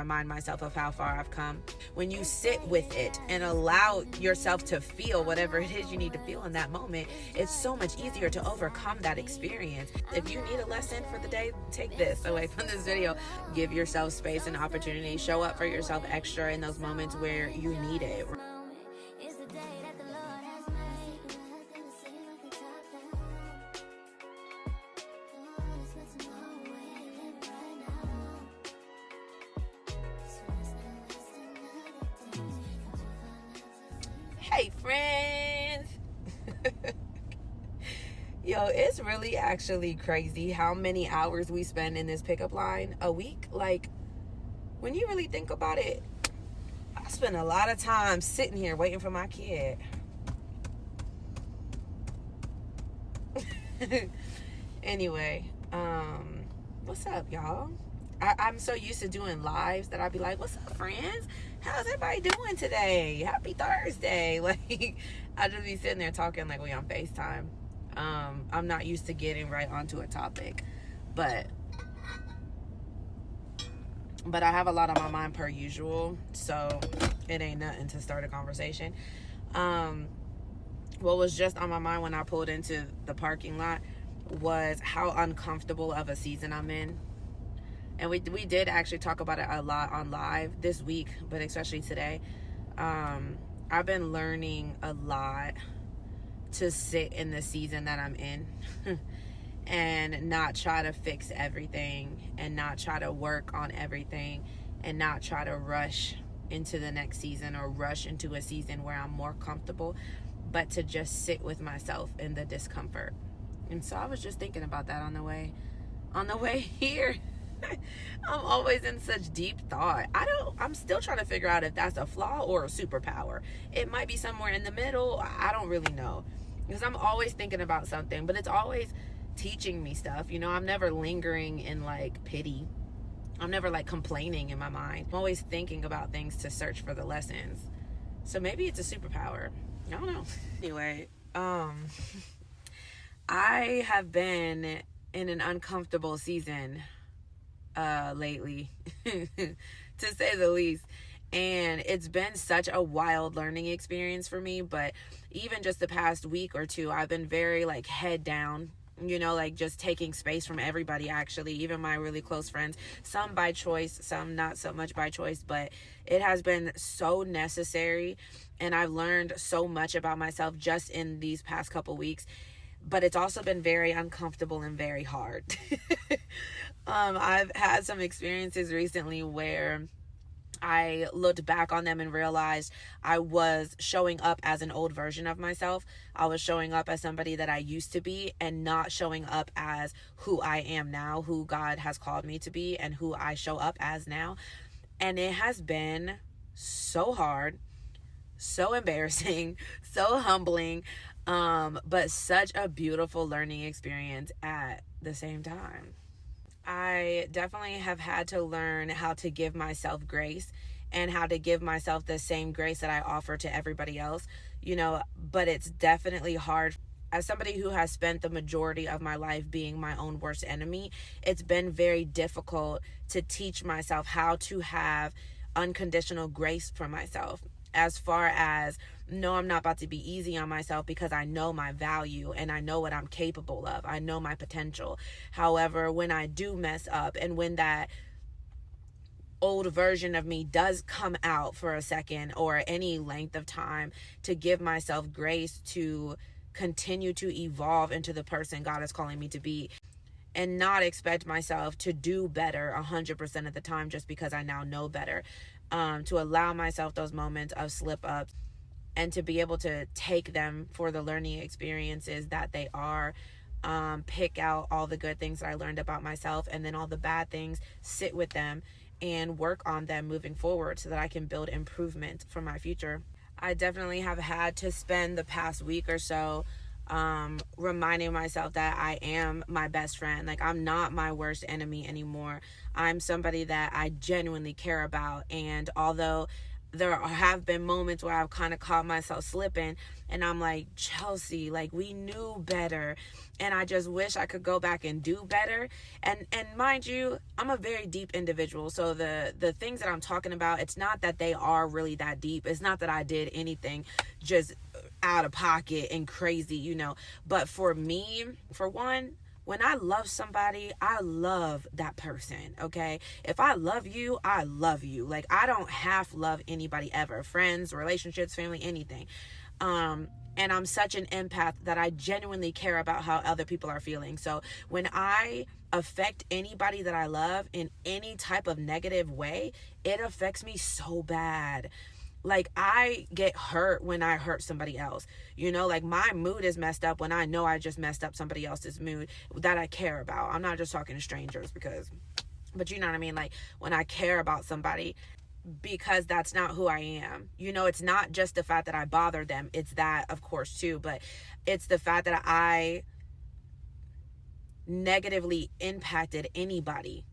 remind myself of how far I've come. When you sit with it and allow yourself to feel whatever it is you need to feel in that moment, it's so much easier to overcome that experience. If you need a lesson for the day, take this away from this video. Give yourself space and opportunity. Show up for yourself extra in those moments where you need it. Hey friends. Yo, it's really actually crazy how many hours we spend in this pickup line a week. Like, when you really think about it, I spend a lot of time sitting here waiting for my kid. Anyway, what's up, y'all? I'm so used to doing lives that I'd be like, what's up, friends? How's everybody doing today? Happy Thursday. Like, I just be sitting there talking like we on FaceTime. I'm not used to getting right onto a topic, but I have a lot on my mind per usual, so it ain't nothing to start a conversation. What was just on my mind when I pulled into the parking lot was how uncomfortable of a season I'm in. And we did actually talk about it a lot on live this week, but especially today. I've been learning a lot to sit in the season that I'm in and not try to fix everything and not try to work on everything and not try to rush into the next season or rush into a season where I'm more comfortable, but to just sit with myself in the discomfort. And so I was just thinking about that on the way here. I'm always in such deep thought. I'm still trying to figure out if that's a flaw or a superpower. It might be somewhere in the middle. I don't really know, because I'm always thinking about something, but it's always teaching me stuff. You know, I'm never lingering in like pity. I'm never like complaining in my mind. I'm always thinking about things to search for the lessons. So maybe it's a superpower. I don't know. Anyway, I have been in an uncomfortable season lately, to say the least, and it's been such a wild learning experience for me. But even just the past week or two, I've been very like head down, you know, like just taking space from everybody, actually, even my really close friends, some by choice, some not so much by choice, but it has been so necessary, and I've learned so much about myself just in these past couple weeks. But it's also been very uncomfortable and very hard. I've had some experiences recently where I looked back on them and realized I was showing up as an old version of myself. I was showing up as somebody that I used to be and not showing up as who I am now, who God has called me to be, and who I show up as now. And it has been so hard, so embarrassing, so humbling, but such a beautiful learning experience at the same time. I definitely have had to learn how to give myself grace and how to give myself the same grace that I offer to everybody else, you know, but it's definitely hard. As somebody who has spent the majority of my life being my own worst enemy, it's been very difficult to teach myself how to have unconditional grace for myself. As far as, no, I'm not about to be easy on myself because I know my value and I know what I'm capable of. I know my potential. However, when I do mess up and when that old version of me does come out for a second or any length of time, to give myself grace to continue to evolve into the person God is calling me to be, and not expect myself to do better 100% of the time just because I now know better. To allow myself those moments of slip ups and to be able to take them for the learning experiences that they are. Pick out all the good things that I learned about myself, and then all the bad things, sit with them and work on them moving forward so that I can build improvement for my future. I definitely have had to spend the past week or so reminding myself that I am my best friend. Like, I'm not my worst enemy anymore. I'm somebody that I genuinely care about. And although there have been moments where I've kind of caught myself slipping, and I'm like, Chelsea, like, we knew better, and I just wish I could go back and do better. And mind you, I'm a very deep individual, so the things that I'm talking about, it's not that they are really that deep. It's not that I did anything just out of pocket and crazy, but for me, for one, when I love somebody, I love that person, okay? If I love you, I love you. Like, I don't half love anybody ever. Friends, relationships, family, anything. And I'm such an empath that I genuinely care about how other people are feeling. So when I affect anybody that I love in any type of negative way, it affects me so bad. Like, I get hurt when I hurt somebody else, like, my mood is messed up when I know I just messed up somebody else's mood that I care about. I'm not just talking to strangers but you know what I mean? Like, when I care about somebody, because that's not who I am. It's not just the fact that I bother them. It's that, of course, too, but it's the fact that I negatively impacted anybody,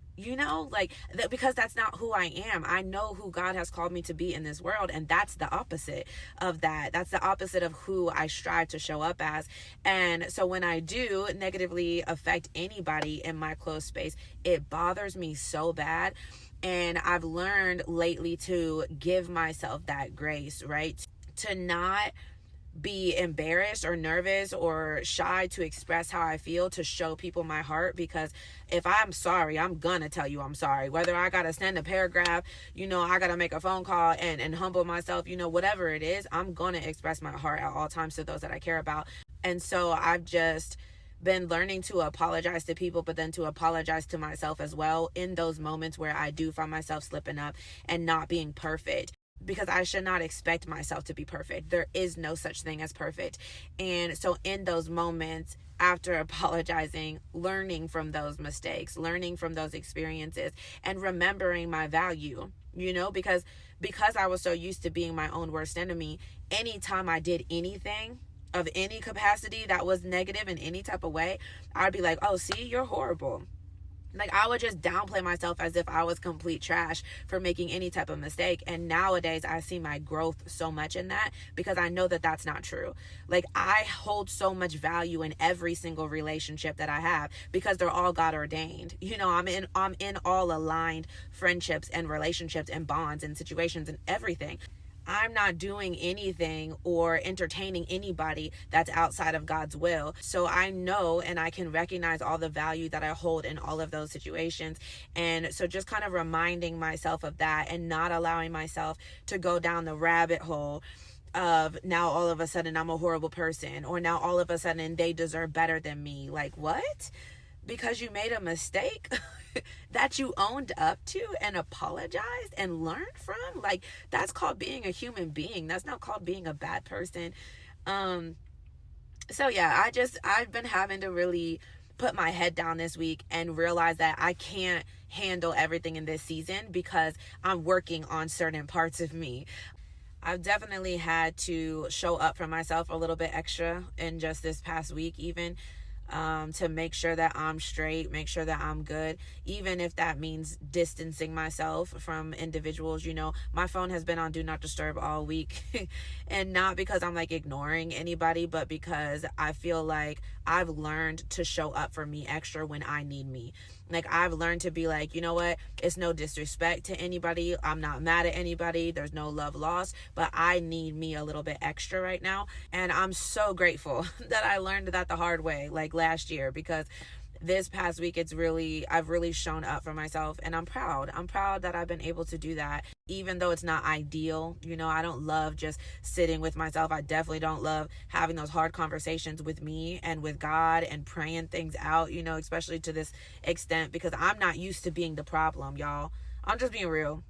like that, because that's not who I am. I know who God has called me to be in this world, and that's the opposite of that. That's the opposite of who I strive to show up as. And so when I do negatively affect anybody in my close space, it bothers me so bad. And I've learned lately to give myself that grace, right? To not be embarrassed or nervous or shy to express how I feel, to show people my heart, because if I'm sorry, I'm gonna tell you I'm sorry. Whether I gotta send a paragraph, I gotta make a phone call and humble myself, whatever it is, I'm gonna express my heart at all times to those that I care about. And so I've just been learning to apologize to people, but then to apologize to myself as well in those moments where I do find myself slipping up and not being perfect, because I should not expect myself to be perfect. There is no such thing as perfect. And so in those moments, after apologizing, learning from those mistakes, learning from those experiences, and remembering my value, because I was so used to being my own worst enemy, anytime I did anything of any capacity that was negative in any type of way, I'd be like, oh, see, you're horrible. Like, I would just downplay myself as if I was complete trash for making any type of mistake. And nowadays I see my growth so much in that, because I know that that's not true. Like, I hold so much value in every single relationship that I have, because they're all God ordained. I'm in all aligned friendships and relationships and bonds and situations and everything. I'm not doing anything or entertaining anybody that's outside of God's will. So I know and I can recognize all the value that I hold in all of those situations. And so just kind of reminding myself of that, and not allowing myself to go down the rabbit hole of now all of a sudden I'm a horrible person, or now all of a sudden they deserve better than me. Like, what? Because you made a mistake that you owned up to and apologized and learned from? Like, that's called being a human being. That's not called being a bad person. So yeah, I've been having to really put my head down this week and realize that I can't handle everything in this season, because I'm working on certain parts of me. I've definitely had to show up for myself a little bit extra in just this past week, even to make sure that I'm straight, make sure that I'm good, even if that means distancing myself from individuals. My phone has been on Do Not Disturb all week, and not because I'm like ignoring anybody, but because I feel like I've learned to show up for me extra when I need me. Like, I've learned to be like, you know what? It's no disrespect to anybody. I'm not mad at anybody. There's no love lost, but I need me a little bit extra right now. And I'm so grateful that I learned that the hard way, like last year, because this past week, I've really shown up for myself, and I'm proud that I've been able to do that, even though it's not ideal. I don't love just sitting with myself. I definitely don't love having those hard conversations with me and with God and praying things out, especially to this extent, because I'm not used to being the problem, y'all. I'm just being real.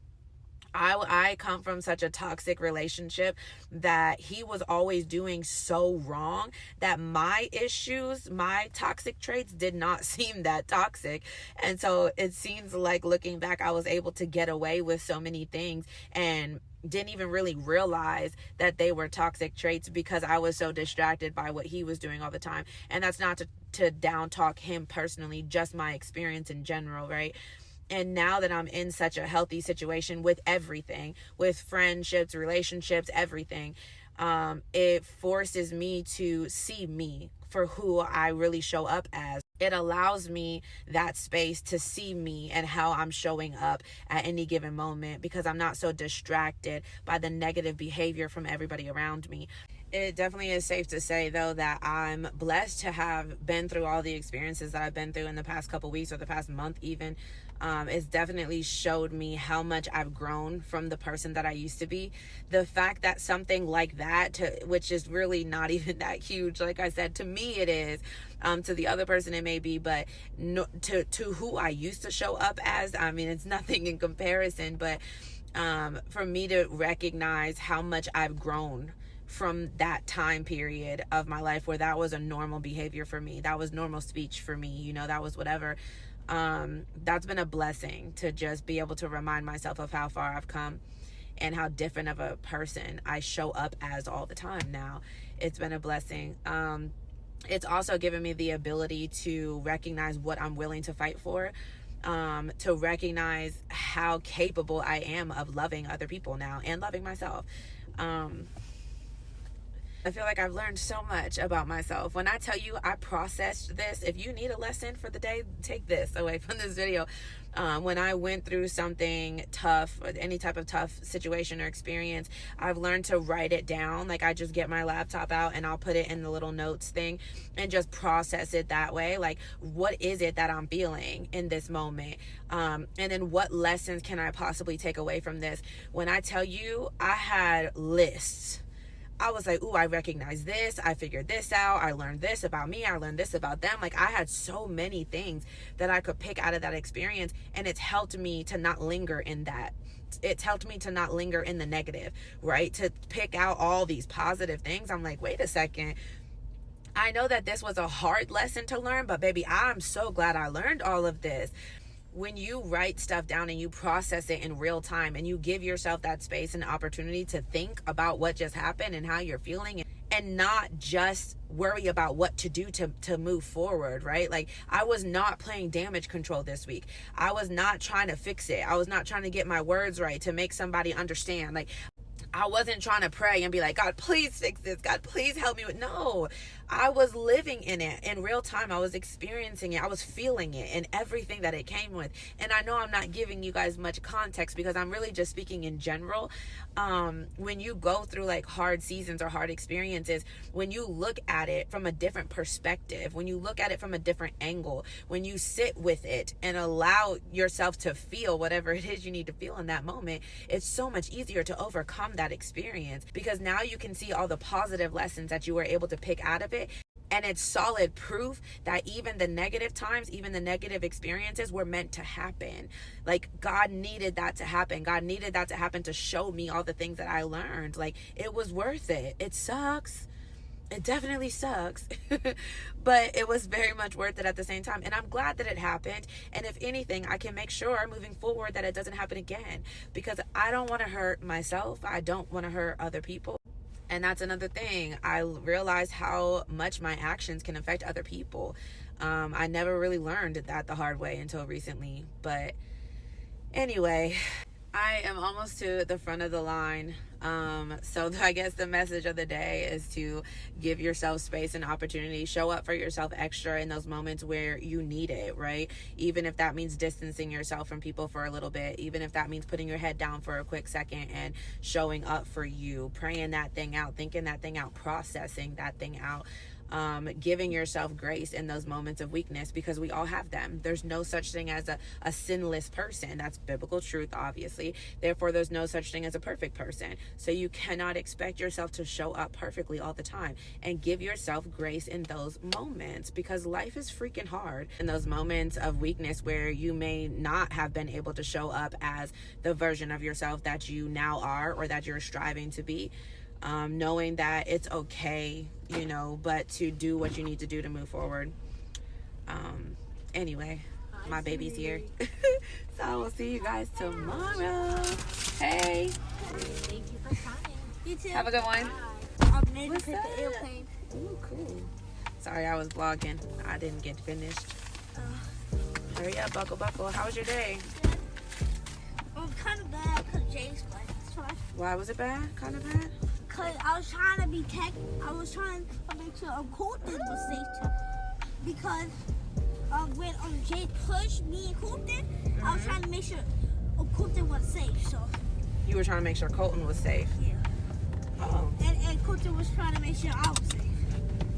I come from such a toxic relationship that he was always doing so wrong that my issues, my toxic traits did not seem that toxic. And so it seems like, looking back, I was able to get away with so many things and didn't even really realize that they were toxic traits, because I was so distracted by what he was doing all the time. And that's not to down talk him personally, just my experience in general, right? And now that I'm in such a healthy situation with everything, with friendships, relationships, everything, it forces me to see me for who I really show up as. It allows me that space to see me and how I'm showing up at any given moment, because I'm not so distracted by the negative behavior from everybody around me. It definitely is safe to say, though, that I'm blessed to have been through all the experiences that I've been through in the past couple weeks or the past month even. It's definitely showed me how much I've grown from the person that I used to be. The fact that something like that, which is really not even that huge, like I said, to me it is, to the other person it may be, but no, to who I used to show up as, I mean, it's nothing in comparison. But for me to recognize how much I've grown from that time period of my life where that was a normal behavior for me, that was normal speech for me, you know, that was whatever. That's been a blessing, to just be able to remind myself of how far I've come and how different of a person I show up as all the time now. It's been a blessing. It's also given me the ability to recognize what I'm willing to fight for, to recognize how capable I am of loving other people now and loving myself. I feel like I've learned so much about myself. When I tell you I processed this, if you need a lesson for the day, take this away from this video. When I went through something tough, any type of tough situation or experience, I've learned to write it down. Like, I just get my laptop out and I'll put it in the little notes thing and just process it that way. Like, what is it that I'm feeling in this moment? And then what lessons can I possibly take away from this? When I tell you, I had lists. I was like, ooh, I recognize this. I figured this out. I learned this about me. I learned this about them. Like, I had so many things that I could pick out of that experience. And it's helped me to not linger in that. It's helped me to not linger in the negative, right? To pick out all these positive things. I'm like, wait a second. I know that this was a hard lesson to learn, but baby, I'm so glad I learned all of this. When you write stuff down and you process it in real time and you give yourself that space and opportunity to think about what just happened and how you're feeling, and not just worry about what to do to move forward, right? Like, I was not playing damage control this week. I was not trying to fix it. I was not trying to get my words right to make somebody understand. Like, I wasn't trying to pray and be like, God, please fix this. God, please help me. No, I was living in it in real time. I was experiencing it. I was feeling it and everything that it came with. And I know I'm not giving you guys much context because I'm really just speaking in general. When you go through like hard seasons or hard experiences, when you look at it from a different perspective, when you look at it from a different angle, when you sit with it and allow yourself to feel whatever it is you need to feel in that moment, it's so much easier to overcome that experience, because now you can see all the positive lessons that you were able to pick out of it. And it's solid proof that even the negative times, even the negative experiences were meant to happen. Like, God needed that to happen. God needed that to happen to show me all the things that I learned. Like, it was worth it. It sucks. It definitely sucks. But it was very much worth it at the same time. And I'm glad that it happened. And if anything, I can make sure moving forward that it doesn't happen again. Because I don't want to hurt myself. I don't want to hurt other people. And that's another thing. I realized how much my actions can affect other people. I never really learned that the hard way until recently. But anyway, I am almost to the front of the line. So I guess the message of the day is to give yourself space and opportunity. Show up for yourself extra in those moments where you need it, right? Even if that means distancing yourself from people for a little bit, even if that means putting your head down for a quick second and showing up for you, praying that thing out, thinking that thing out, processing that thing out. Giving yourself grace in those moments of weakness, because we all have them. There's no such thing as a sinless person. That's biblical truth, obviously. Therefore, there's no such thing as a perfect person. So you cannot expect yourself to show up perfectly all the time. And give yourself grace in those moments, because life is freaking hard. In those moments of weakness where you may not have been able to show up as the version of yourself that you now are or that you're striving to be. Knowing that it's okay, you know, but to do what you need to do to move forward. Anyway, my baby's here. So we'll see you guys tomorrow. Hey. Thank you for coming. You too. Have a good one. I'll maybe What's take up? the airplane. Ooh, cool. Sorry, I was vlogging. I didn't get finished. Hurry up, buckle, buckle. How was your day? Kind of bad because James left. Why was it bad? Kind of bad? Because I was trying to be I was trying to make sure Colton was safe too. Because when Jay pushed me and Colton, I was trying to make sure Colton was safe. So You were trying to make sure Colton was safe. yeah. Oh, And Colton was trying to make sure I was safe.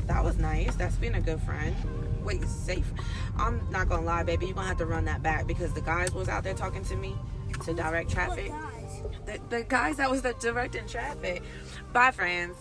that was nice. That's being a good friend. Wait, safe? I'm not gonna lie, baby. You're gonna have to run that back because the guys was out there talking to me to direct traffic. What guys? The guys that was directing traffic. Bye, friends.